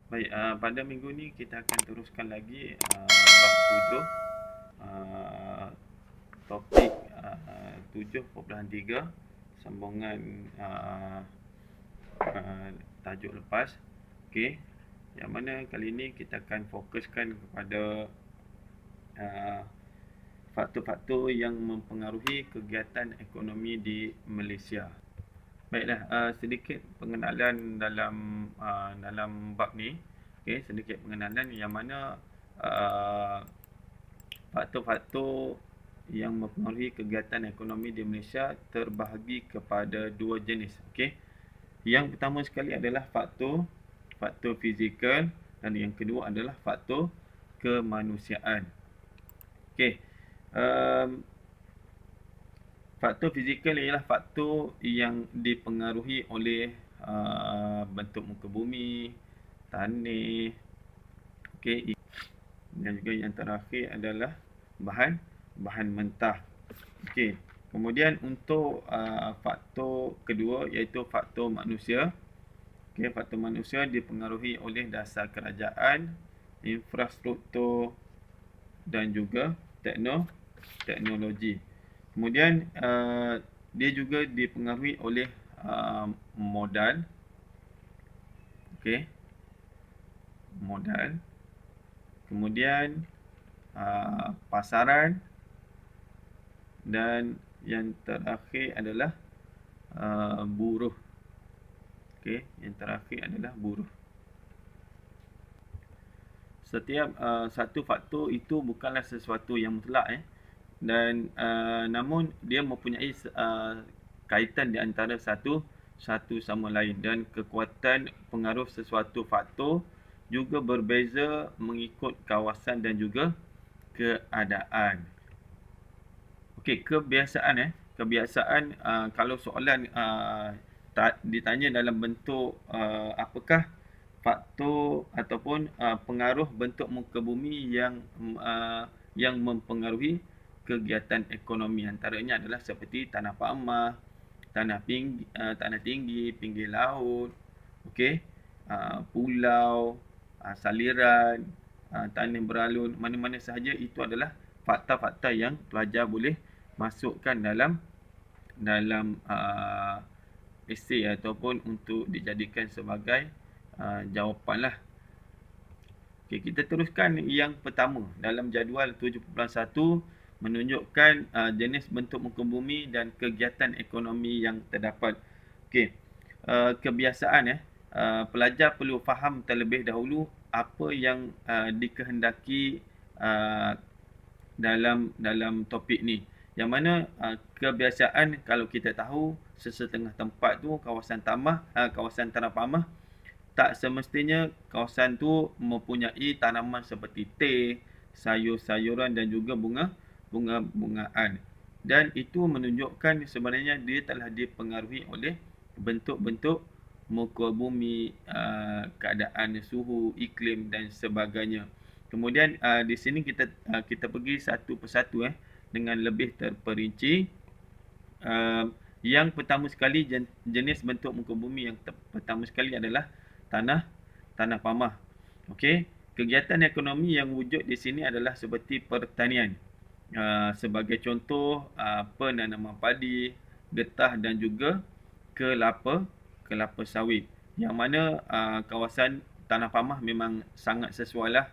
Baik, pada minggu ni kita akan teruskan lagi bab 7, uh, topik 7.3, sambungan tajuk lepas. Okey, yang mana kali ini kita akan fokuskan kepada faktor-faktor yang mempengaruhi kegiatan ekonomi di Malaysia. Baiklah, sedikit pengenalan dalam bab ni. Okey, sedikit pengenalan yang mana faktor-faktor yang mempengaruhi kegiatan ekonomi di Malaysia terbahagi kepada dua jenis. Okey. Yang pertama sekali adalah faktor fizikal dan yang kedua adalah faktor kemanusiaan. Okey. Faktor fizikal ialah faktor yang dipengaruhi oleh bentuk muka bumi, tanah, okey, dan juga yang terakhir adalah bahan mentah. Okey. Kemudian untuk faktor kedua iaitu faktor manusia. Okey, faktor manusia dipengaruhi oleh dasar kerajaan, infrastruktur dan juga teknologi. Kemudian dia juga dipengaruhi oleh modal. Okey. Modal. Kemudian pasaran dan yang terakhir adalah buruh. Okey, yang terakhir adalah buruh. Setiap satu faktor itu bukanlah sesuatu yang mutlak dan namun dia mempunyai kaitan di antara satu sama lain, dan kekuatan pengaruh sesuatu faktor juga berbeza mengikut kawasan dan juga keadaan. Okey, kebiasaan kebiasaan kalau soalan ditanya dalam bentuk apakah faktor ataupun pengaruh bentuk muka bumi yang mempengaruhi kegiatan ekonomi, antaranya adalah seperti tanah pamah, tanah tinggi, pinggir laut, okey, pulau, saliran, tanah beralun, mana-mana sahaja itu adalah fakta-fakta yang pelajar boleh masukkan dalam esei ataupun untuk dijadikan sebagai jawapan lah. Okey, kita teruskan yang pertama dalam jadual 7.1 menunjukkan jenis bentuk muka bumi dan kegiatan ekonomi yang terdapat. Okey, kebiasaan pelajar perlu faham terlebih dahulu apa yang dikehendaki dalam topik ni. Yang mana kebiasaan kalau kita tahu sesetengah tempat tu kawasan tanah pamah, tak semestinya kawasan tu mempunyai tanaman seperti teh, sayur-sayuran dan juga bunga-bungaan. Dan itu menunjukkan sebenarnya dia telah dipengaruhi oleh bentuk-bentuk muka bumi, keadaan suhu, iklim dan sebagainya. Kemudian di sini kita pergi satu persatu dengan lebih terperinci. Yang pertama sekali, jenis bentuk muka bumi yang pertama sekali adalah tanah pamah. Okey, kegiatan ekonomi yang wujud di sini adalah seperti pertanian. Sebagai contoh, penanaman padi, getah dan juga kelapa sawit. Yang mana kawasan tanah pamah memang sangat sesuailah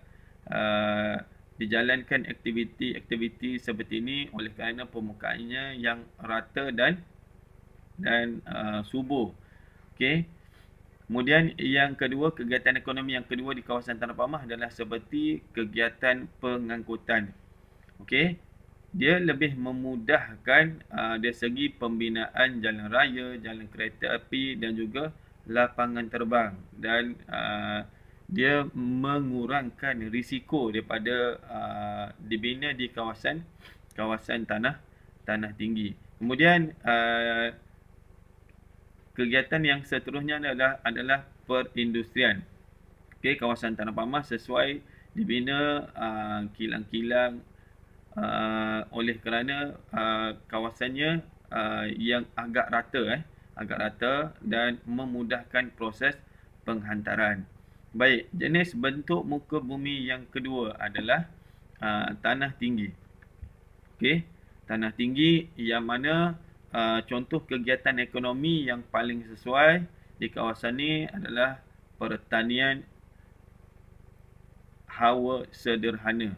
dijalankan aktiviti seperti ini oleh kerana permukaannya yang rata dan subur. Okey. Kemudian yang kedua, kegiatan ekonomi yang kedua di kawasan tanah pamah adalah seperti kegiatan pengangkutan. Okey. Dia lebih memudahkan dari segi pembinaan jalan raya, jalan kereta api dan juga lapangan terbang, dan dia mengurangkan risiko daripada dibina di kawasan tanah tinggi. Kemudian kegiatan yang seterusnya adalah perindustrian. Okey, kawasan tanah pamah sesuai dibina kilang-kilang oleh kerana kawasannya yang agak rata dan memudahkan proses penghantaran. Baik, jenis bentuk muka bumi yang kedua adalah tanah tinggi. Okey, tanah tinggi yang mana contoh kegiatan ekonomi yang paling sesuai di kawasan ni adalah pertanian hawa sederhana.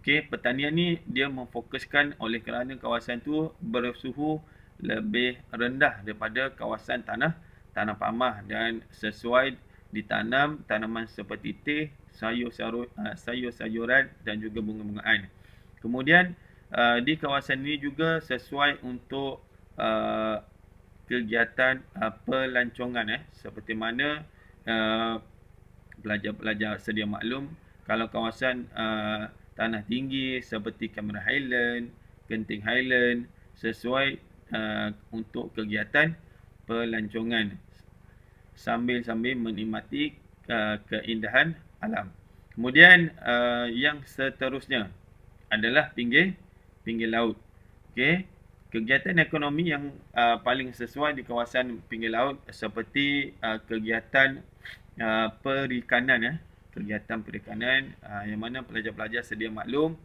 Okey, pertanian ni dia memfokuskan oleh kerana kawasan tu bersuhu lebih rendah daripada kawasan tanah pamah dan sesuai ditanam tanaman seperti teh, sayur-sayuran dan juga bunga-bungaan. Kemudian di kawasan ini juga sesuai untuk kegiatan pelancongan seperti mana pelajar-pelajar sedia maklum, kalau kawasan tanah tinggi seperti Cameron Highland, Genting Highland sesuai untuk kegiatan pelancongan sambil-sambil menikmati keindahan alam. Kemudian yang seterusnya adalah pinggir laut. Okey, kegiatan ekonomi yang paling sesuai di kawasan pinggir laut seperti kegiatan perikanan kegiatan perikanan yang mana pelajar-pelajar sedia maklum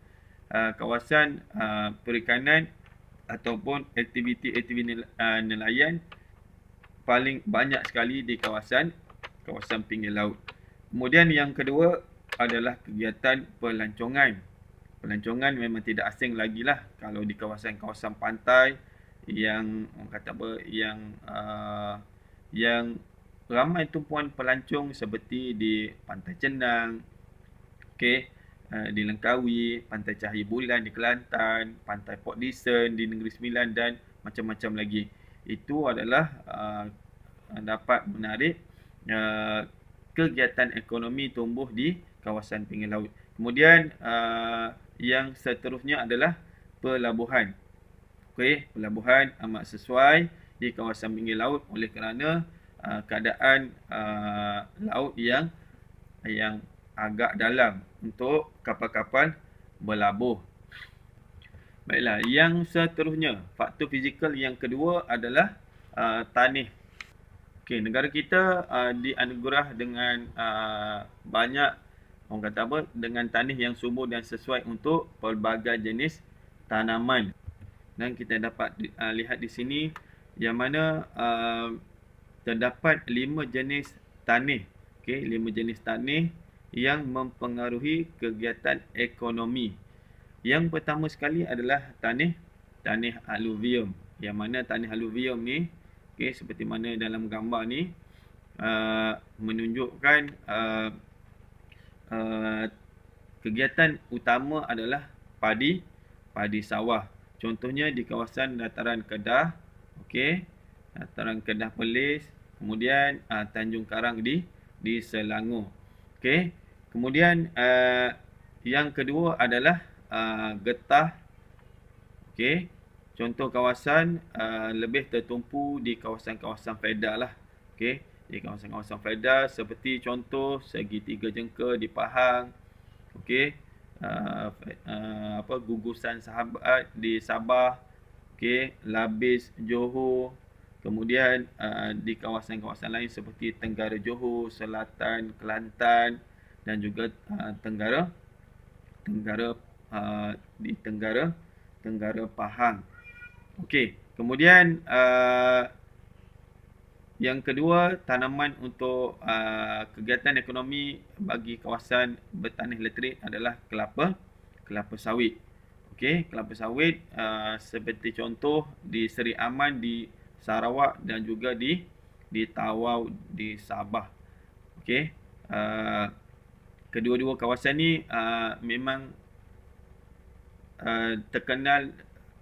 kawasan perikanan ataupun aktiviti-aktiviti nelayan paling banyak sekali di kawasan pinggir laut. Kemudian yang kedua adalah kegiatan pelancongan. Pelancongan memang tidak asing lagi lah kalau di kawasan-kawasan pantai yang orang kata apa yang ramai tumpuan pelancong seperti di Pantai Cenang, okey, di Langkawi, Pantai Cahaya Bulan di Kelantan, Pantai Port Dickson di Negeri Sembilan dan macam-macam lagi. Itu adalah dapat menarik kegiatan ekonomi tumbuh di kawasan pinggir laut. Kemudian yang seterusnya adalah pelabuhan. Okey, pelabuhan amat sesuai di kawasan pinggir laut oleh kerana keadaan laut yang agak dalam untuk kapal-kapal berlabuh. Baiklah, yang seterusnya, faktor fizikal yang kedua adalah tanah. Okey, negara kita dianugerah dengan banyak orang kata apa, dengan tanah yang subur dan sesuai untuk pelbagai jenis tanaman. Dan kita dapat lihat di sini yang mana terdapat 5 jenis tanah. Okey, 5 jenis tanah yang mempengaruhi kegiatan ekonomi. Yang pertama sekali adalah tanah aluvium. Yang mana tanah aluvium ni, okey, seperti mana dalam gambar ni menunjukkan kegiatan utama adalah padi sawah. Contohnya di kawasan dataran Kedah, okey, dataran Kedah Perlis, kemudian Tanjung Karang di Selangor. Okey, kemudian yang kedua adalah getah. Okey, contoh kawasan lebih tertumpu di kawasan-kawasan fedah lah. Okey, di kawasan-kawasan fedah seperti contoh Segitiga Jengka di Pahang. Okey, Gugusan Sahabat di Sabah. Okey, Labis Johor. Kemudian di kawasan-kawasan lain seperti Tenggara Johor, Selatan Kelantan dan juga Tenggara Pahang. Okey, kemudian yang kedua, tanaman untuk kegiatan ekonomi bagi kawasan bertanah elektrik adalah kelapa sawit. Okey, kelapa sawit seperti contoh di Seri Aman di Sarawak dan juga di Tawau di Sabah. Okey, kedua-dua kawasan ni memang terkenal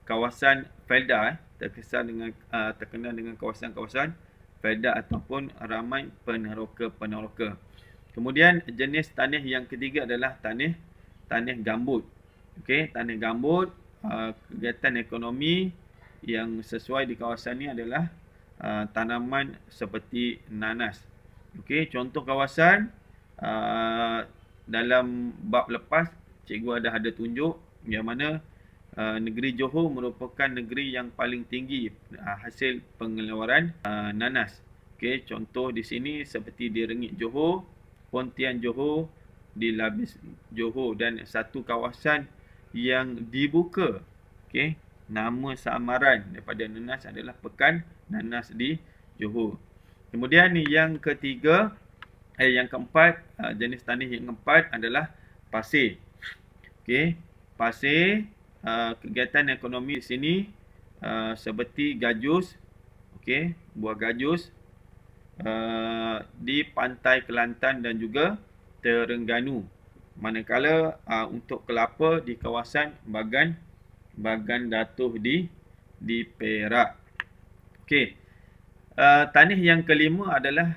kawasan felda, terkenal dengan kawasan-kawasan felda ataupun ramai peneroka. Kemudian jenis tanah yang ketiga adalah tanah gambut. Okey, tanah gambut, kegiatan ekonomi yang sesuai di kawasan ni adalah tanaman seperti nanas. Okey, contoh kawasan dalam bab lepas cikgu ada tunjuk yang mana negeri Johor merupakan negeri yang paling tinggi hasil pengeluaran nanas. Okey, contoh di sini seperti di Rengit Johor, Pontian Johor, di Labis Johor, dan satu kawasan yang dibuka. Okey, nama samaran daripada nanas adalah Pekan Nanas di Johor. Kemudian yang ketiga, yang keempat, jenis tanah yang keempat adalah pasir. Okey, pasir, kegiatan ekonomi di sini seperti gajus, okey, buah gajus di pantai Kelantan dan juga Terengganu. Manakala untuk kelapa di kawasan Bagan Datuh di Perak. Okey. Tanah yang kelima adalah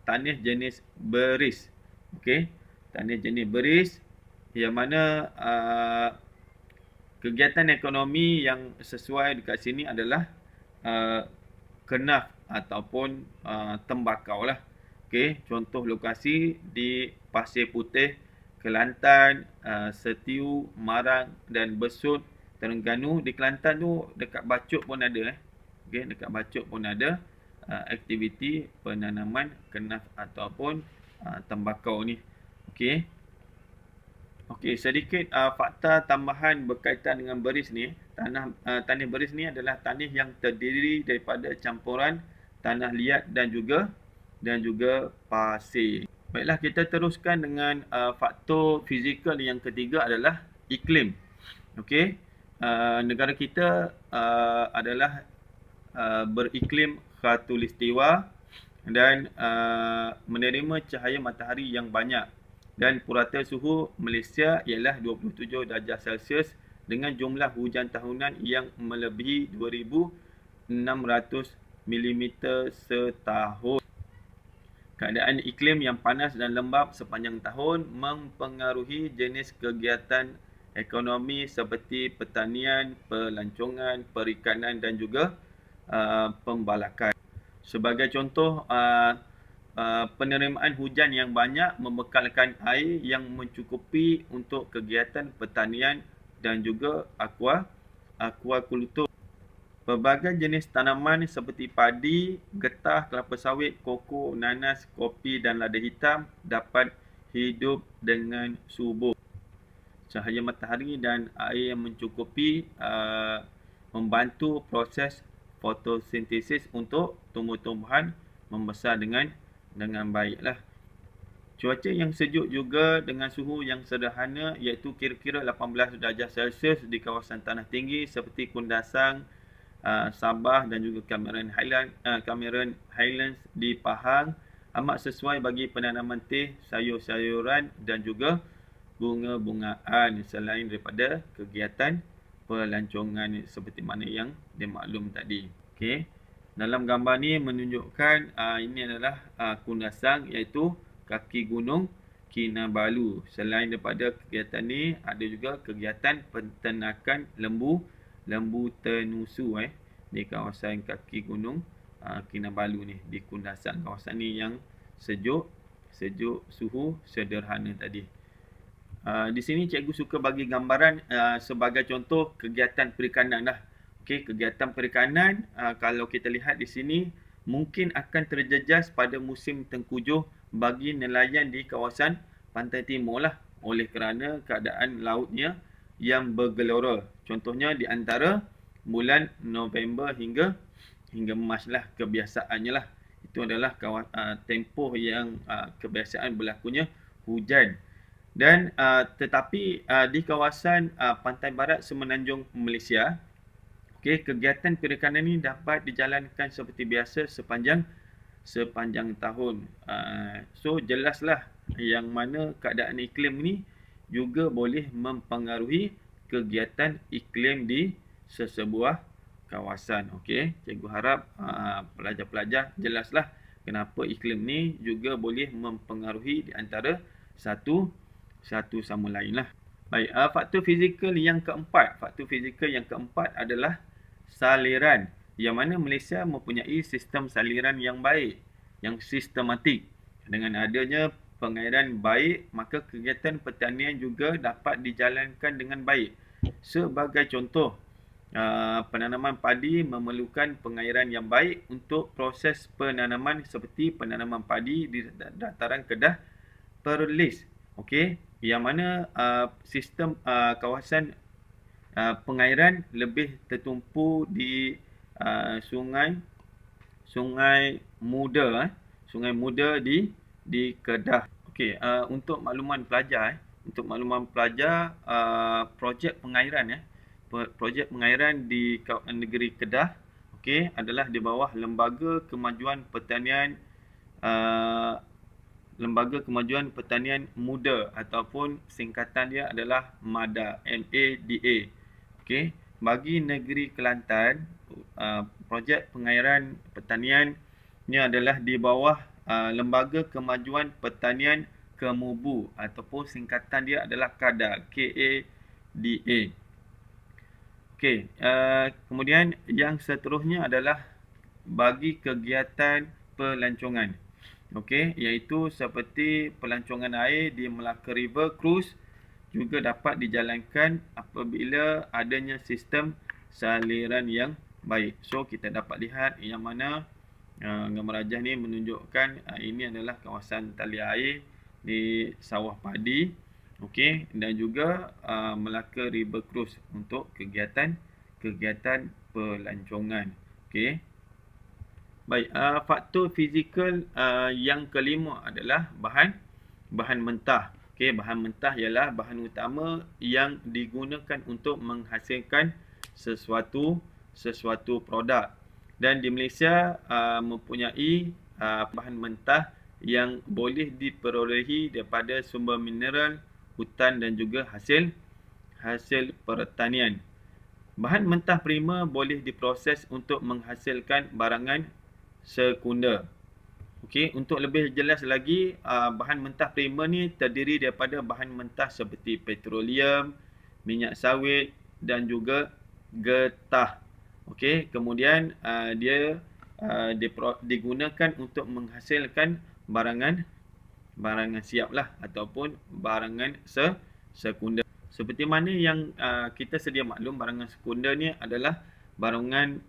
tanah jenis beris. Okey. Tanah jenis beris yang mana kegiatan ekonomi yang sesuai dekat sini adalah kenaf ataupun tembakau lah. Okey, contoh lokasi di Pasir Putih, Kelantan, Setiu, Marang dan Besut, Terengganu. Di Kelantan tu dekat Bacok pun ada. Okey, dekat Bacok pun ada aktiviti penanaman kenaf ataupun tembakau ni. Okey. Okey, sedikit fakta tambahan berkaitan dengan beris ni. Tanah beris ni adalah tanah yang terdiri daripada campuran tanah liat dan juga pasir. Baiklah, kita teruskan dengan faktor fizikal yang ketiga adalah iklim. Okey, negara kita adalah beriklim khatulistiwa dan menerima cahaya matahari yang banyak. Dan purata suhu Malaysia ialah 27 darjah Celsius dengan jumlah hujan tahunan yang melebihi 2,600 mm setahun. Keadaan iklim yang panas dan lembap sepanjang tahun mempengaruhi jenis kegiatan ekonomi seperti pertanian, pelancongan, perikanan dan juga pembalakan. Sebagai contoh, penerimaan hujan yang banyak membekalkan air yang mencukupi untuk kegiatan pertanian dan juga aquaculture. Pelbagai jenis tanaman seperti padi, getah, kelapa sawit, koko, nanas, kopi dan lada hitam dapat hidup dengan subur. Cahaya matahari dan air yang mencukupi membantu proses fotosintesis untuk tumbuh-tumbuhan membesar dengan baiklah. Cuaca yang sejuk juga dengan suhu yang sederhana iaitu kira-kira 18 darjah Celsius di kawasan tanah tinggi seperti Kundasang, Sabah dan juga Cameron Highlands di Pahang amat sesuai bagi penanaman teh, sayur-sayuran dan juga bunga-bungaan selain daripada kegiatan pelancongan seperti mana yang dimaklum tadi. Okey. Dalam gambar ni menunjukkan ini adalah Kundasang iaitu kaki gunung Kinabalu. Selain daripada kegiatan ni ada juga kegiatan penternakan lembu tenusu di kawasan kaki gunung Kinabalu ni di Kundasang. Kawasan ni yang sejuk, suhu sederhana tadi. Di sini cikgu suka bagi gambaran sebagai contoh kegiatan perikanan lah. Okey, kegiatan perikanan kalau kita lihat di sini mungkin akan terjejas pada musim tengkujuh bagi nelayan di kawasan pantai timur lah oleh kerana keadaan lautnya yang bergelora. Contohnya di antara bulan November hingga Mac lah kebiasaannya lah. Itu adalah tempoh yang kebiasaan berlakunya hujan. Dan tetapi di kawasan pantai barat Semenanjung Malaysia, okey, kegiatan perikanan ini dapat dijalankan seperti biasa sepanjang tahun. So jelaslah yang mana keadaan iklim ni juga boleh mempengaruhi kegiatan iklim di sesebuah kawasan. Okey, cikgu harap pelajar-pelajar jelaslah kenapa iklim ni juga boleh mempengaruhi di antara satu sama lain lah. Baik, faktor fizikal yang keempat adalah saliran, yang mana Malaysia mempunyai sistem saliran yang baik, yang sistematik. Dengan adanya pengairan baik, maka kegiatan pertanian juga dapat dijalankan dengan baik. Sebagai contoh, penanaman padi memerlukan pengairan yang baik untuk proses penanaman seperti penanaman padi di dataran Kedah Perlis. Okey, yang mana sistem kawasan pengairan lebih tertumpu di sungai Sungai Muda di Kedah. Okey, untuk makluman pelajar projek pengairan projek pengairan di negeri Kedah adalah di bawah Lembaga Kemajuan Pertanian Muda ataupun singkatan dia adalah MADA, MADA. Okey, bagi negeri Kelantan, projek pengairan pertanian ni adalah di bawah Lembaga Kemajuan Pertanian Kemubu ataupun singkatan dia adalah KADA, KADA. Okey, kemudian yang seterusnya adalah bagi kegiatan pelancongan. Okey, iaitu seperti pelancongan air di Melaka River Cruise juga dapat dijalankan apabila adanya sistem saliran yang baik. So, kita dapat lihat yang mana gambar rajah ni menunjukkan ini adalah kawasan tali air di sawah padi. Okey, dan juga Melaka River Cruise untuk kegiatan pelancongan. Okey. Baik, faktor fizikal yang kelima adalah bahan mentah. Okey, bahan mentah ialah bahan utama yang digunakan untuk menghasilkan sesuatu produk. Dan di Malaysia mempunyai bahan mentah yang boleh diperolehi daripada sumber mineral, hutan dan juga hasil pertanian. Bahan mentah prima boleh diproses untuk menghasilkan barangan sekunder. Okey, untuk lebih jelas lagi, bahan mentah prima ni terdiri daripada bahan mentah seperti petroleum, minyak sawit dan juga getah. Okey, kemudian dia digunakan untuk menghasilkan barangan siap lah ataupun barangan sekunder. Seperti mana yang kita sedia maklum, barangan sekunder ni adalah barangan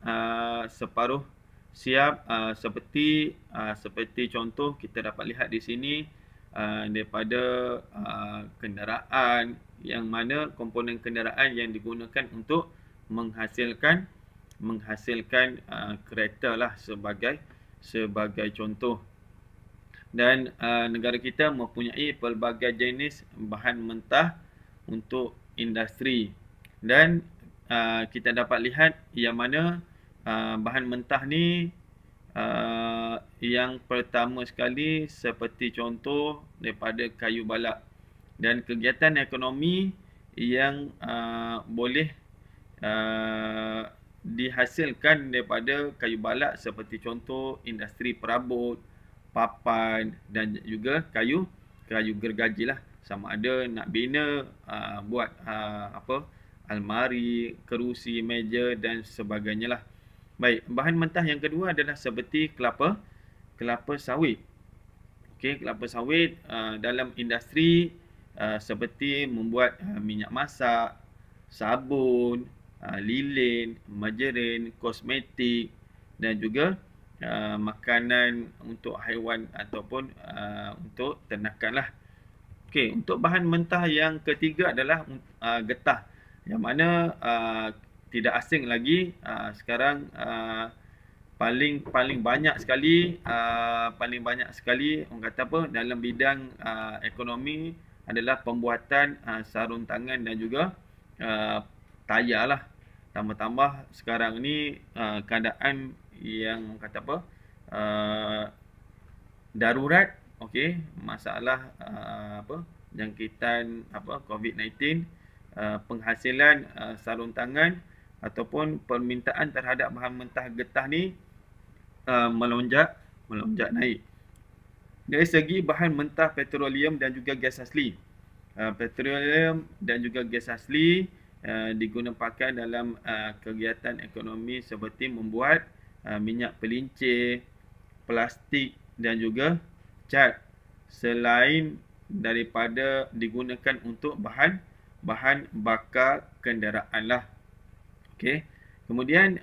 separuh siap, seperti contoh kita dapat lihat di sini daripada kenderaan, yang mana komponen kenderaan yang digunakan untuk menghasilkan kereta lah sebagai contoh. Dan negara kita mempunyai pelbagai jenis bahan mentah untuk industri. Dan kita dapat lihat yang mana bahan mentah ni yang pertama sekali seperti contoh daripada kayu balak, dan kegiatan ekonomi yang boleh dihasilkan daripada kayu balak seperti contoh industri perabot, papan dan juga kayu gergaji lah, sama ada nak bina buat almari, kerusi, meja dan sebagainya lah. Baik, bahan mentah yang kedua adalah seperti kelapa sawit. Okey, kelapa sawit dalam industri seperti membuat minyak masak, sabun, lilin, margarin, kosmetik dan juga makanan untuk haiwan ataupun untuk ternakan lah. Okey, untuk bahan mentah yang ketiga adalah getah, yang mana tidak asing lagi sekarang paling banyak sekali orang kata apa dalam bidang ekonomi adalah pembuatan sarung tangan dan juga tayar lah. Tambah-tambah sekarang ni keadaan yang kata apa darurat, okey, masalah jangkitan COVID-19, penghasilan sarung tangan ataupun permintaan terhadap bahan mentah getah ni melonjak naik. Dari segi bahan mentah petroleum dan juga gas asli, petroleum dan juga gas asli digunakan dalam kegiatan ekonomi seperti membuat minyak pelincir, plastik dan juga cat, selain daripada digunakan untuk bahan bakar kenderaan lah. Okey. Kemudian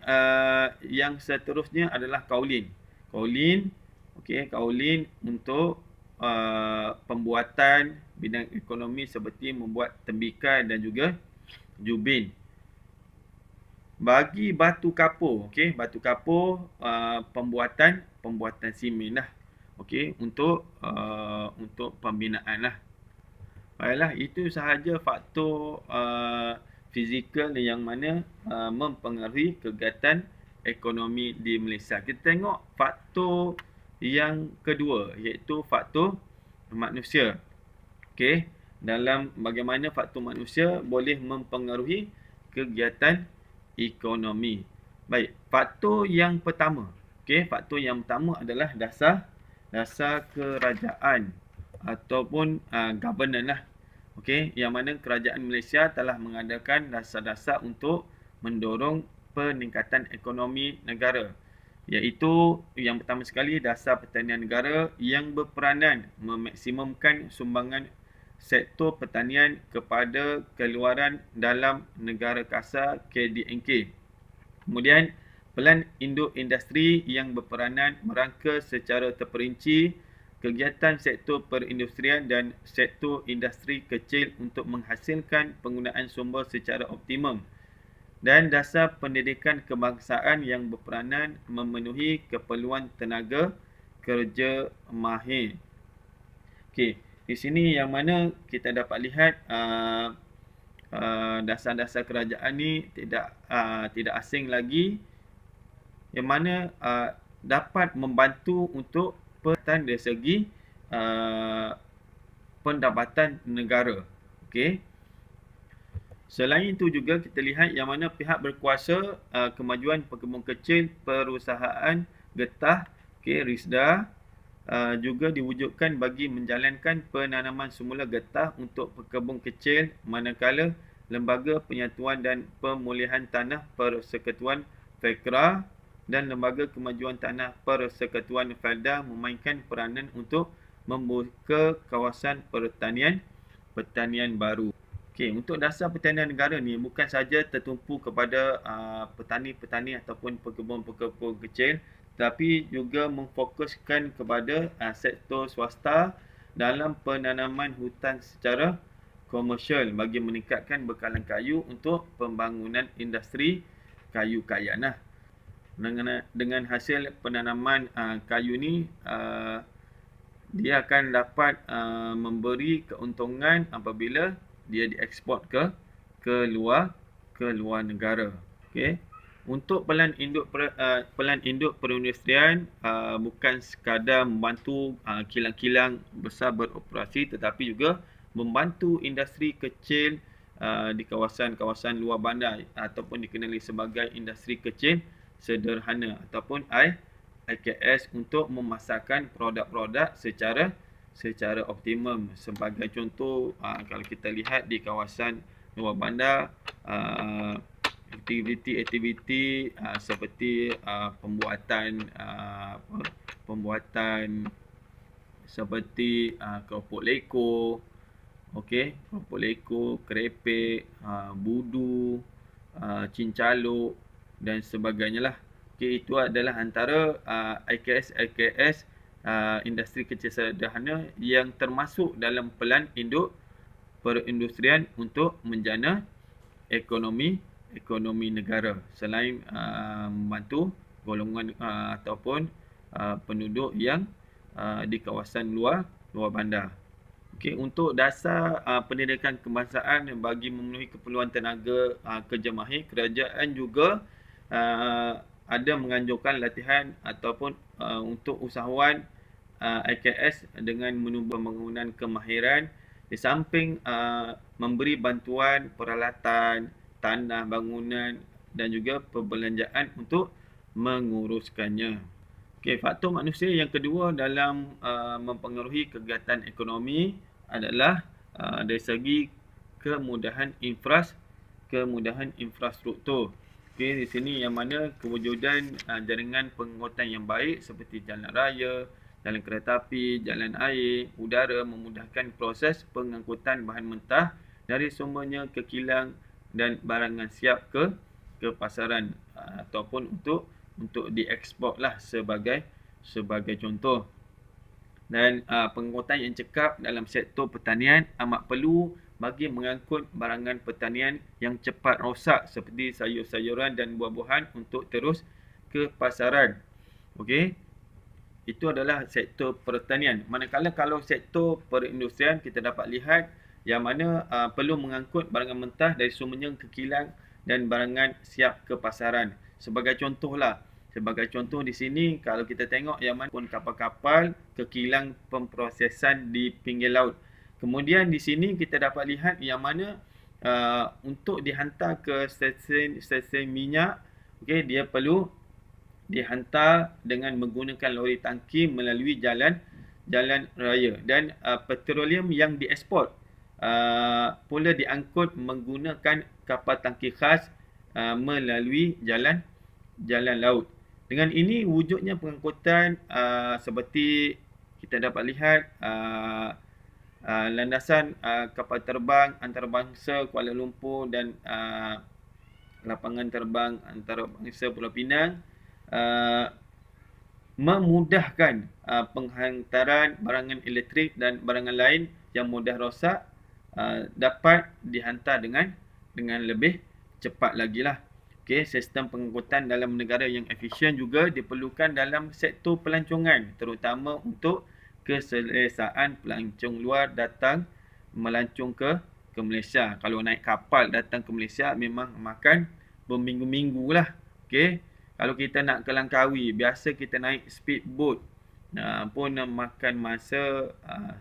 yang seterusnya adalah kaolin. Okey, kaolin untuk pembuatan bidang ekonomi seperti membuat tembikai dan juga jubin. Bagi batu kapur, okey, batu kapur pembuatan simen lah. Okey, untuk pembinaan lah. Baiklah, itu sahaja faktor fizikal yang mana mempengaruhi kegiatan ekonomi di Malaysia. Kita tengok faktor yang kedua, iaitu faktor manusia. Okey, dalam bagaimana faktor manusia boleh mempengaruhi kegiatan ekonomi. Baik, faktor yang pertama. Okey, faktor yang pertama adalah dasar kerajaan ataupun governance lah. Okey, yang mana kerajaan Malaysia telah mengadakan dasar-dasar untuk mendorong peningkatan ekonomi negara. Iaitu yang pertama sekali, dasar pertanian negara yang berperanan memaksimumkan sumbangan sektor pertanian kepada keluaran dalam negara kasar KDNK. Kemudian, pelan induk industri yang berperanan merangka secara terperinci kegiatan sektor perindustrian dan sektor industri kecil untuk menghasilkan penggunaan sumber secara optimum. Dan dasar pendidikan kebangsaan yang berperanan memenuhi keperluan tenaga kerja mahir. Okey, di sini yang mana kita dapat lihat dasar-dasar kerajaan ni tidak asing lagi, yang mana dapat membantu untuk pendapatan dari segi pendapatan negara. Okey. Selain itu juga kita lihat yang mana pihak berkuasa kemajuan pekebun kecil perusahaan getah, okey, RISDA, juga diwujudkan bagi menjalankan penanaman semula getah untuk pekebun kecil, manakala Lembaga Penyatuan dan Pemulihan Tanah Persekutuan FEKRA dan Lembaga Kemajuan Tanah Persekutuan FELDA memainkan peranan untuk membuka kawasan pertanian baru. Okey, untuk dasar pertanian negara ni bukan saja tertumpu kepada petani-petani ataupun pekebun-pekebun kecil, tapi juga memfokuskan kepada sektor swasta dalam penanaman hutan secara komersial bagi meningkatkan bekalan kayu untuk pembangunan industri kayu kayan lah. Dengan hasil penanaman kayu ni, dia akan dapat memberi keuntungan apabila dia dieksport ke luar negara. Okey. Untuk pelan induk perindustrian bukan sekadar membantu kilang-kilang besar beroperasi, tetapi juga membantu industri kecil di kawasan-kawasan luar bandar ataupun dikenali sebagai industri kecil sederhana ataupun IKS untuk memasarkan produk-produk secara optimum. Sebagai contoh, kalau kita lihat di kawasan luar bandar, aktiviti seperti pembuatan seperti keropok leko, okey, keropok leko, kerepek, budu, cincaluk dan sebagainya lah. Okey, itu adalah antara IKS industri kecil sederhana yang termasuk dalam pelan induk perindustrian untuk menjana ekonomi negara, selain membantu golongan ataupun penduduk yang di kawasan luar bandar. Okey, untuk dasar pendidikan kebangsaan bagi memenuhi keperluan tenaga kerja mahir, kerajaan juga ada menganjurkan latihan ataupun untuk usahawan IKS dengan menumbuh pembangunan kemahiran di samping memberi bantuan peralatan, tanah, bangunan dan juga perbelanjaan untuk menguruskannya. Okey, faktor manusia yang kedua dalam mempengaruhi kegiatan ekonomi adalah dari segi kemudahan infrastruktur. Okey, di sini yang mana kewujudan jaringan pengangkutan yang baik seperti jalan raya, jalan kereta api, jalan air, udara memudahkan proses pengangkutan bahan mentah dari sumbernya ke kilang dan barangan siap ke pasaran ataupun untuk dieksport lah sebagai contoh. Dan pengangkutan yang cekap dalam sektor pertanian amat perlu bagi mengangkut barangan pertanian yang cepat rosak seperti sayur-sayuran dan buah-buahan untuk terus ke pasaran. Okey. Itu adalah sektor pertanian. Manakala kalau sektor perindustrian kita dapat lihat yang mana perlu mengangkut barangan mentah dari sumbernya ke kilang dan barangan siap ke pasaran. Sebagai contoh di sini kalau kita tengok yang mana pun kapal-kapal ke kilang pemprosesan di pinggir laut. Kemudian di sini kita dapat lihat yang mana untuk dihantar ke stesen minyak, okey, dia perlu dihantar dengan menggunakan lori tangki melalui jalan raya, dan petroleum yang dieksport pula diangkut menggunakan kapal tangki khas melalui jalan laut. Dengan ini wujudnya pengangkutan seperti kita dapat lihat landasan kapal terbang antarabangsa Kuala Lumpur dan lapangan terbang antarabangsa Pulau Pinang memudahkan penghantaran barangan elektrik dan barangan lain yang mudah rosak dapat dihantar dengan lebih cepat lagi lah. Okay, sistem pengangkutan dalam negara yang efisien juga diperlukan dalam sektor pelancongan, terutama untuk keselesaan pelancong luar datang melancong ke Malaysia. Kalau naik kapal datang ke Malaysia memang makan berminggu-minggu lah. Okay. Kalau kita nak ke Langkawi, biasa kita naik speedboat pun makan masa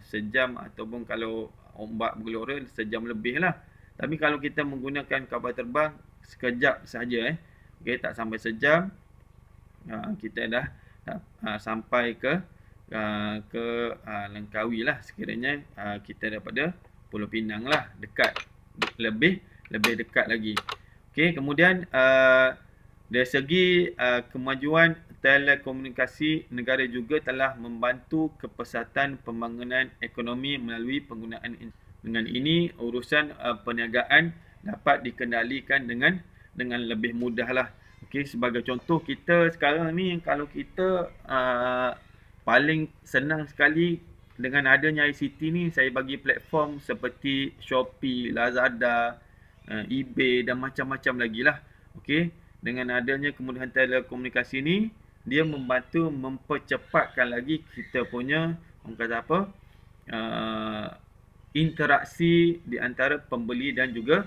sejam ataupun kalau ombak bergelora sejam lebih lah. Tapi kalau kita menggunakan kapal terbang sekejap saja, okay, tak sampai sejam, kita dah sampai ke Langkawi lah. Sekiranya kita daripada Pulau Pinang lah, dekat, lebih dekat lagi. Okay, kemudian dari segi kemajuan telekomunikasi, negara juga telah membantu kepesatan pembangunan ekonomi melalui penggunaan internet. Dengan ini urusan perniagaan dapat dikendalikan dengan lebih mudah lah. Okay, sebagai contoh kita sekarang ni, kalau kita paling senang sekali dengan adanya ICT ni, saya bagi platform seperti Shopee, Lazada, eBay dan macam-macam lagi lah. Okay, dengan adanya kemudahan telekomunikasi ni, dia membantu mempercepatkan lagi kita punya, orang kata apa, interaksi di antara pembeli dan juga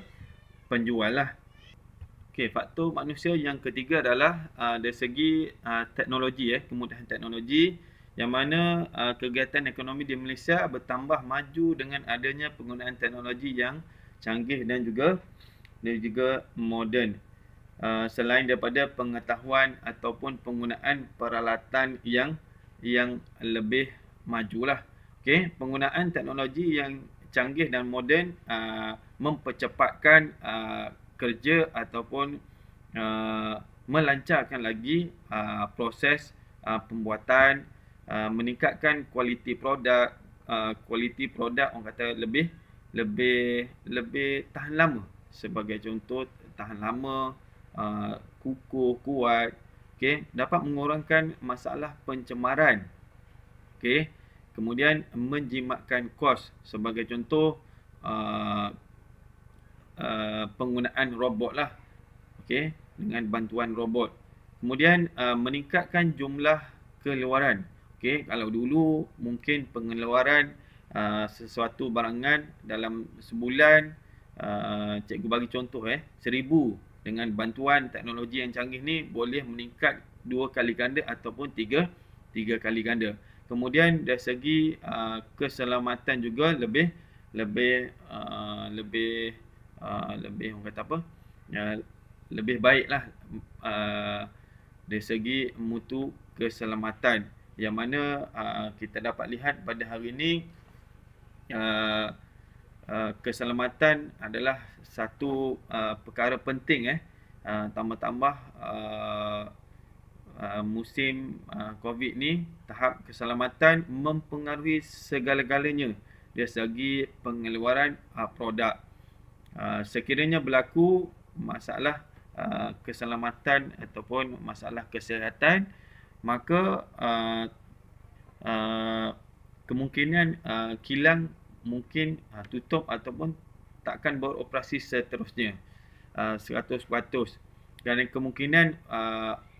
penjual lah. Okey, faktor manusia yang ketiga adalah dari segi teknologi, kemudahan teknologi, yang mana kegiatan ekonomi di Malaysia bertambah maju dengan adanya penggunaan teknologi yang canggih dan juga moden. Selain daripada pengetahuan ataupun penggunaan peralatan yang lebih majulah. Okey, penggunaan teknologi yang canggih dan moden mempercepatkan kerja ataupun melancarkan lagi proses pembuatan, meningkatkan kualiti produk, orang kata lebih tahan lama. Sebagai contoh, tahan lama, kukuh, kuat. Okey, dapat mengurangkan masalah pencemaran. Okey, kemudian menjimatkan kos. Sebagai contoh penggunaan robot lah. Okey, dengan bantuan robot. Kemudian meningkatkan jumlah keluaran. Okey, kalau dulu mungkin pengeluaran sesuatu barangan dalam sebulan, cikgu bagi contoh 1,000, dengan bantuan teknologi yang canggih ni boleh meningkat 2 kali ganda ataupun 3 kali ganda. Kemudian dari segi keselamatan juga lebih orang kata apa, lebih baiklah dari segi mutu keselamatan, yang mana kita dapat lihat pada hari ini keselamatan adalah satu perkara penting, tambah-tambah musim COVID ni, tahap keselamatan mempengaruhi segala-galanya dari segi pengeluaran produk. Sekiranya berlaku masalah keselamatan ataupun masalah kesihatan, maka kemungkinan kilang mungkin tutup ataupun takkan beroperasi seterusnya 100%. Dan kemungkinan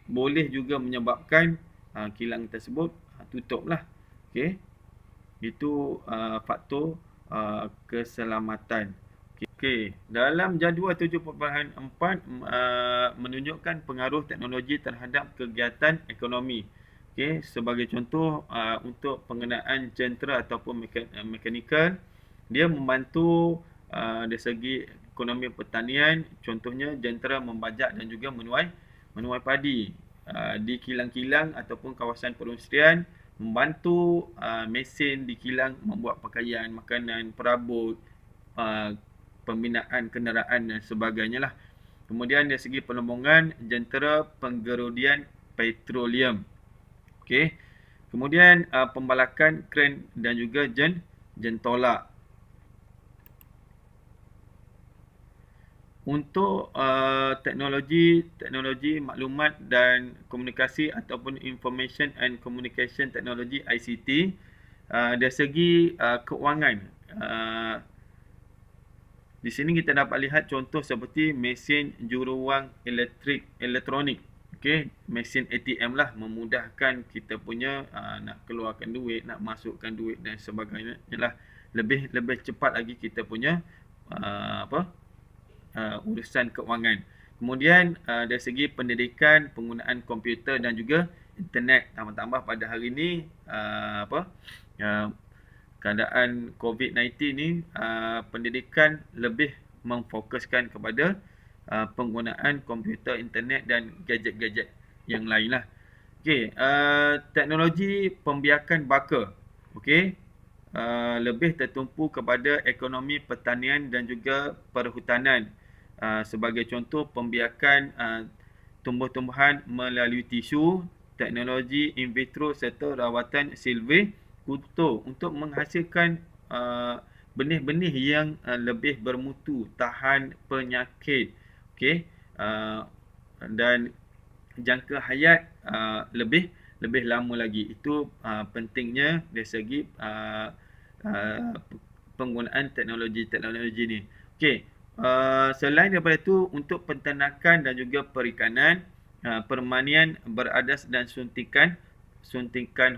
boleh juga menyebabkan kilang tersebut tutup lah. Okey. Itu faktor keselamatan. Okey, dalam jadual 7.4 menunjukkan pengaruh teknologi terhadap kegiatan ekonomi. Okey, sebagai contoh untuk penggunaan jentera ataupun mekanikal, dia membantu dari segi ekonomi pertanian. Contohnya jentera membajak dan juga menuai padi di kilang-kilang ataupun kawasan perindustrian, membantu mesin di kilang membuat pakaian, makanan, perabot, pembinaan kenderaan dan sebagainya lah. Kemudian dari segi penerbungan, jentera penggerudian petroleum. Okey. Kemudian pembalakan kren dan juga jentolak. Untuk teknologi maklumat dan komunikasi ataupun Information and Communication Technology ICT, dari segi keuangan, di sini kita dapat lihat contoh seperti mesin juruwang elektronik. Okey, mesin ATM lah, memudahkan kita punya nak keluarkan duit, nak masukkan duit dan sebagainya lah. Lebih cepat lagi kita punya urusan keuangan. Kemudian dari segi pendidikan, penggunaan komputer dan juga internet, tambah-tambah pada hari ini keadaan COVID-19 ni, pendidikan lebih memfokuskan kepada penggunaan komputer, internet dan gadget-gadget yang lain lah. Okey, teknologi pembiakan baka, okey, lebih tertumpu kepada ekonomi pertanian dan juga perhutanan. Sebagai contoh, pembiakan tumbuh-tumbuhan melalui tisu, teknologi in vitro serta rawatan silvei untuk menghasilkan benih-benih yang lebih bermutu, tahan penyakit, okey, dan jangka hayat lebih lama lagi. Itu pentingnya dari segi penggunaan teknologi ni. Okey, selain daripada itu, untuk peternakan dan juga perikanan, permanian beradas dan suntikan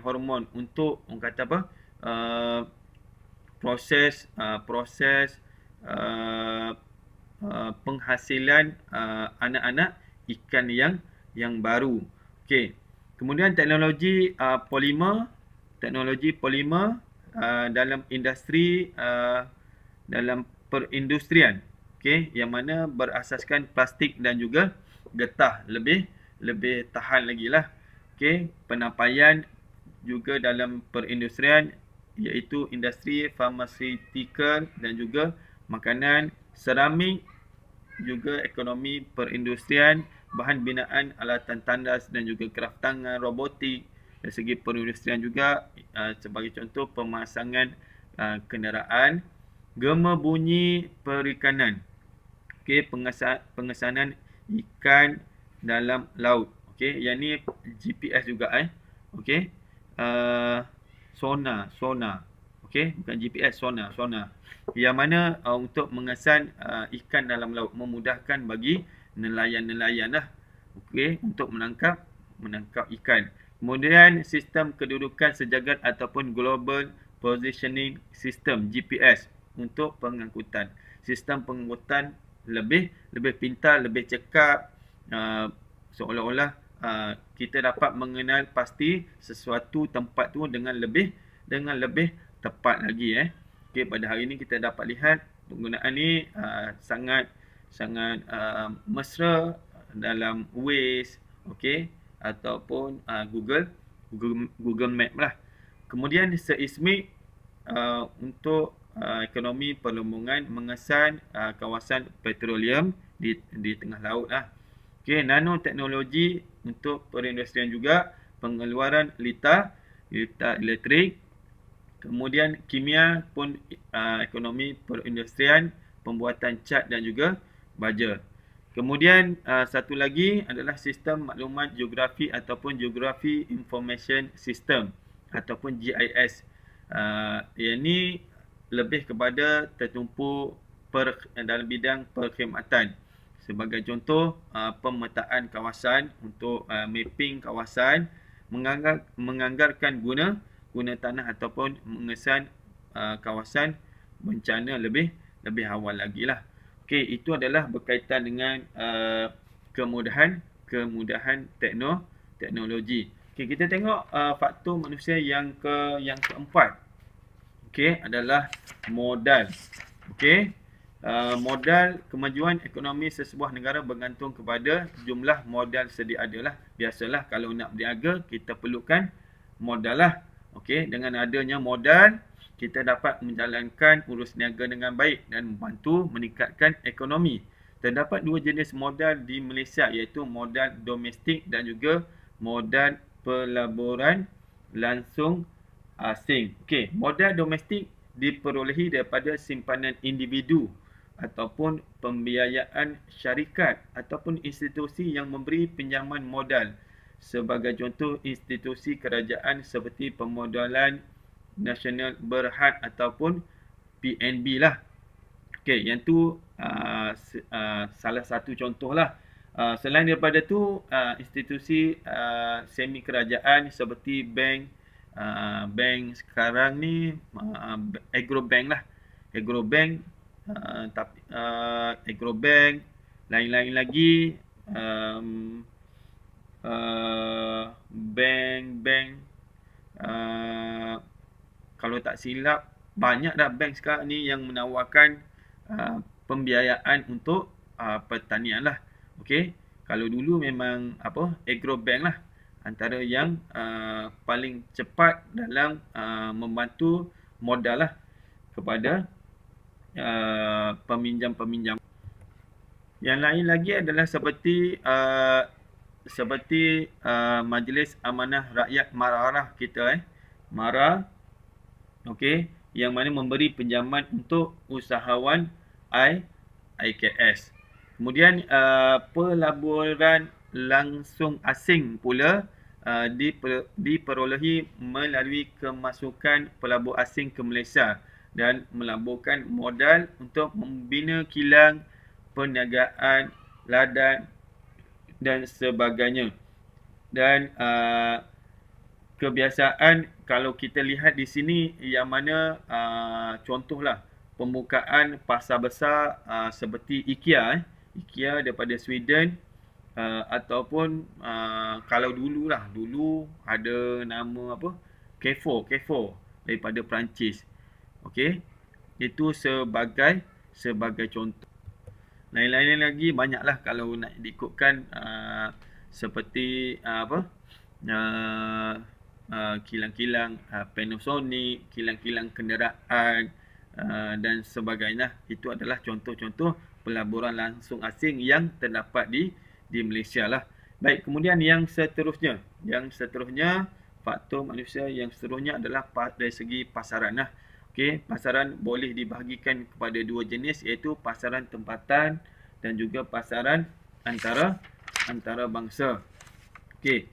hormon untuk orang kata apa, proses penghasilan anak-anak ikan yang baru. Okey. Kemudian teknologi polimer dalam industri, dalam perindustrian, okey, yang mana berasaskan plastik dan juga getah, lebih tahan lagi lah. Okey, penampaian juga dalam perindustrian, iaitu industri farmaseutical dan juga makanan, seramik, juga ekonomi perindustrian, bahan binaan, alatan tandas dan juga kraft tangan, robotik. Dari segi perindustrian juga, sebagai contoh pemasangan kenderaan, gema bunyi perikanan, okey, pengesanan ikan dalam laut. Okey, yang ni GPS juga okey. Sonar. Okey, bukan GPS, sonar. Yang mana untuk mengesan ikan dalam laut, memudahkan bagi nelayan lah. Okey, untuk menangkap ikan. Kemudian sistem kedudukan sejagat ataupun Global Positioning System, GPS, untuk pengangkutan. Sistem pengangkutan lebih pintar, lebih cekap, seolah-olah kita dapat mengenal pasti sesuatu tempat tu dengan lebih tepat lagi. Okey, pada hari ini kita dapat lihat penggunaan ni sangat mesra dalam Waze, okey, ataupun Google Map lah. Kemudian seismik untuk ekonomi perlumbungan, mengesan kawasan petroleum di tengah laut lah. Okey, nanoteknologi untuk perindustrian juga, pengeluaran litar elektrik. Kemudian kimia pun ekonomi perindustrian, pembuatan cat dan juga baja. Kemudian satu lagi adalah sistem maklumat geografi ataupun Geography Information System ataupun GIS. Yang ni lebih kepada tertumpu dalam bidang perkhidmatan. Sebagai contoh, pemetaan kawasan untuk mapping kawasan, menganggarkan guna tanah ataupun mengesan kawasan bencana lebih awal lagi lah. Okey, itu adalah berkaitan dengan kemudahan teknologi. Okey, kita tengok faktor manusia yang keempat. Okey, adalah modal. Okey, modal kemajuan ekonomi sesebuah negara bergantung kepada jumlah modal sedia ada lah. Biasalah kalau nak berniaga kita perlukan modal lah. Okey, dengan adanya modal kita dapat menjalankan urus niaga dengan baik dan membantu meningkatkan ekonomi. Terdapat dua jenis modal di Malaysia, iaitu modal domestik dan juga modal pelaburan langsung asing. Okey, modal domestik diperolehi daripada simpanan individu ataupun pembiayaan syarikat ataupun institusi yang memberi pinjaman modal. Sebagai contoh, institusi kerajaan seperti Permodalan Nasional Berhad ataupun PNB lah. Okey, yang tu salah satu contoh lah. Selain daripada tu, institusi semi kerajaan seperti bank sekarang ni, agrobank lah. Agrobank, agrobank, lain-lain lagi, bank, kalau tak silap, banyak dah bank sekarang ni yang menawarkan pembiayaan untuk pertanian lah. Okey, kalau dulu memang agrobank lah antara yang paling cepat dalam membantu modal lah kepada peminjam-peminjam. Yang lain lagi adalah seperti Majlis Amanah Rakyat MARA kita, MARA. Okey, yang mana memberi pinjaman untuk usahawan IKS. Kemudian pelaburan langsung asing pula diperolehi melalui kemasukan pelabur asing ke Malaysia dan melaburkan modal untuk membina kilang, perniagaan, ladang dan sebagainya. Dan kebiasaan kalau kita lihat di sini yang mana contohlah pembukaan pasar besar seperti IKEA daripada Sweden, ataupun kalau dulu ada nama Carrefour daripada Perancis. Okey, itu sebagai contoh. Lain-lain lagi banyaklah kalau nak diikutkan, seperti kilang-kilang Panasonic, kilang-kilang kenderaan dan sebagainya. Itu adalah contoh-contoh pelaburan langsung asing yang terdapat di Malaysia lah. Baik, kemudian yang seterusnya, faktor manusia yang seterusnya adalah dari segi pasaran lah. Okey, pasaran boleh dibahagikan kepada dua jenis, iaitu pasaran tempatan dan juga pasaran antarabangsa. Okey,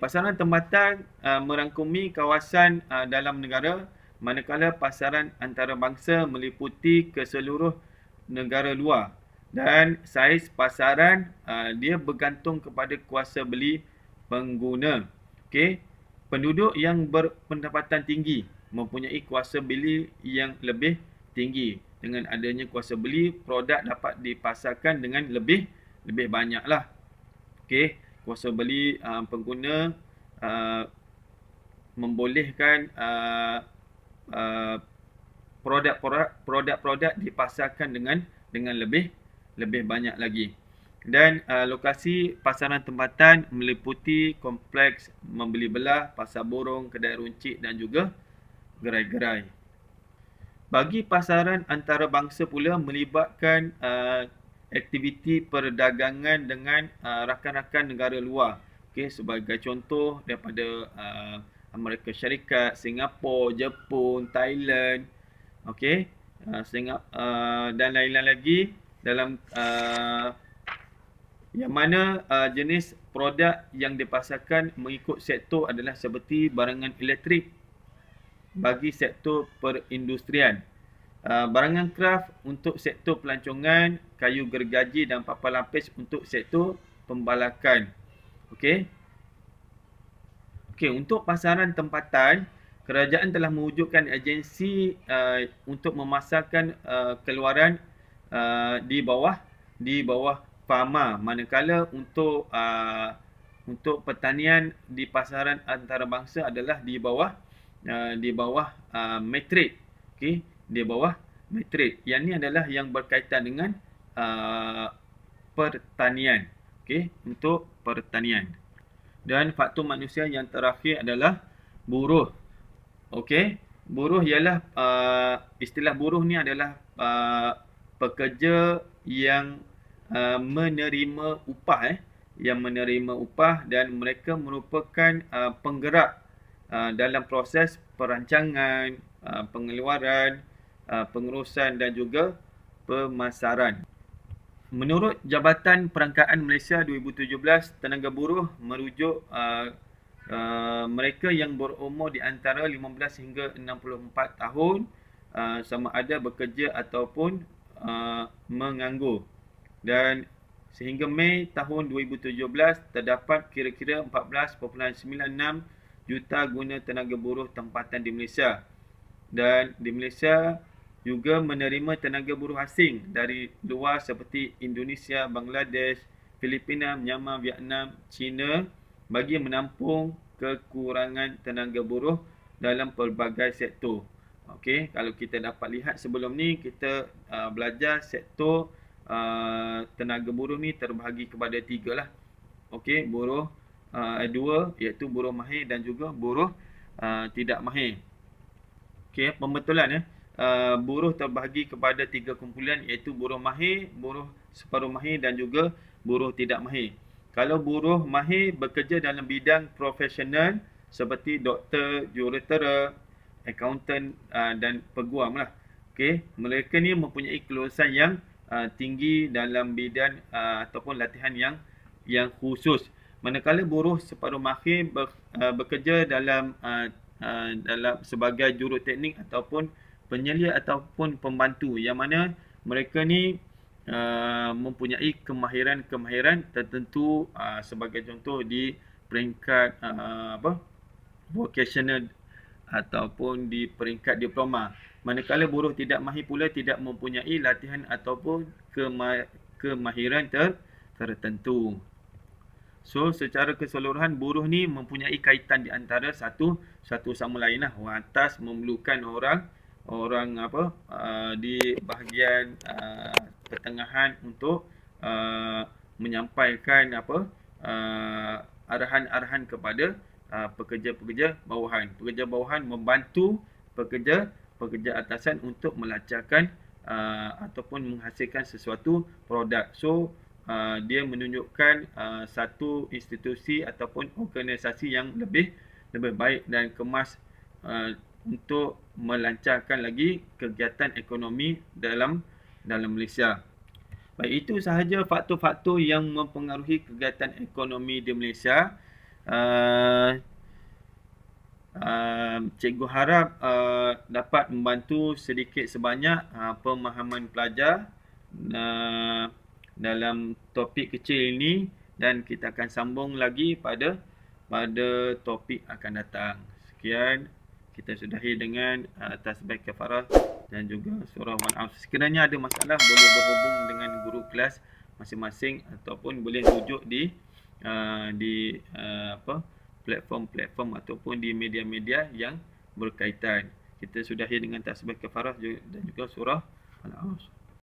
pasaran tempatan merangkumi kawasan dalam negara, manakala pasaran antarabangsa meliputi keseluruh negara luar. Dan saiz pasaran dia bergantung kepada kuasa beli pengguna. Okey, penduduk yang berpendapatan tinggi mempunyai kuasa beli yang lebih tinggi. Dengan adanya kuasa beli, produk dapat dipasarkan dengan lebih banyak lah. Okey, kuasa beli pengguna membolehkan produk-produk dipasarkan dengan lebih banyak lagi. Dan lokasi pasaran tempatan meliputi kompleks membeli belah, pasar borong, kedai runcit dan juga gerai-gerai. Bagi pasaran antarabangsa pula melibatkan aktiviti perdagangan dengan rakan-rakan negara luar. Okey, sebagai contoh daripada Amerika Syarikat, Singapura, Jepun, Thailand, okey, dan lain-lain lagi dalam Yang mana jenis produk yang dipasarkan mengikut sektor adalah seperti barangan elektrik bagi sektor perindustrian, barangan kraft untuk sektor pelancongan, kayu gergaji dan papan lapis untuk sektor pembalakan. Okey. Okey, untuk pasaran tempatan, kerajaan telah mewujudkan agensi untuk memasarkan keluaran di bawah FAMA, manakala untuk pertanian di pasaran antarabangsa adalah di bawah metrik. Okey, di bawah metrik. Yang ni adalah yang berkaitan dengan pertanian. Okey, untuk pertanian. Dan faktor manusia yang terakhir adalah buruh. Okey, buruh ialah istilah buruh ni adalah pekerja yang menerima upah dan mereka merupakan penggerak dalam proses perancangan, pengeluaran, pengurusan dan juga pemasaran. Menurut Jabatan Perangkaan Malaysia 2017, tenaga buruh merujuk mereka yang berumur di antara 15 hingga 64 tahun sama ada bekerja ataupun menganggur. Dan sehingga Mei tahun 2017 terdapat kira-kira 14.96 juta guna tenaga buruh tempatan di Malaysia. Dan di Malaysia juga menerima tenaga buruh asing dari luar seperti Indonesia, Bangladesh, Filipina, Myanmar, Vietnam, China bagi menampung kekurangan tenaga buruh dalam pelbagai sektor. Okey, kalau kita dapat lihat sebelum ni kita belajar sektor tenaga buruh ni terbahagi kepada 3 lah. Okey, buruh 2 iaitu buruh mahir dan juga buruh tidak mahir. Okey, pembetulan ya. Buruh terbahagi kepada 3 kumpulan iaitu buruh mahir, buruh separuh mahir dan juga buruh tidak mahir. Kalau buruh mahir bekerja dalam bidang profesional seperti doktor, jurutera, akauntan dan peguam lah. Okey, mereka ni mempunyai kelulusan yang tinggi dalam bidang ataupun latihan yang khusus. Manakala buruh separuh mahir bekerja dalam sebagai juruteknik ataupun penyelia ataupun pembantu, yang mana mereka ni mempunyai kemahiran tertentu, sebagai contoh di peringkat vocational ataupun di peringkat diploma. Manakala buruh tidak mahir pula tidak mempunyai latihan ataupun kemahiran tertentu. So, secara keseluruhan buruh ni mempunyai kaitan di antara satu sama lain lah. Orang atas memerlukan orang di bahagian pertengahan untuk menyampaikan arahan-arahan kepada pekerja-pekerja bawahan. Pekerja bawahan membantu pekerja atasan untuk melancarkan ataupun menghasilkan sesuatu produk. So, dia menunjukkan satu institusi ataupun organisasi yang lebih baik dan kemas untuk melancarkan lagi kegiatan ekonomi dalam Malaysia. Baik, itu sahaja faktor-faktor yang mempengaruhi kegiatan ekonomi di Malaysia. Cikgu harap dapat membantu sedikit sebanyak pemahaman pelajar dalam topik kecil ini, dan kita akan sambung lagi pada topik akan datang. Sekian, kita sudahi dengan tasbih kafarah dan juga surah Al-Asr. Sekiranya ada masalah boleh berhubung dengan guru kelas masing-masing ataupun boleh rujuk di platform ataupun di media-media yang berkaitan. Kita sudahi dengan tasbih kafarah dan juga surah Al-Asr.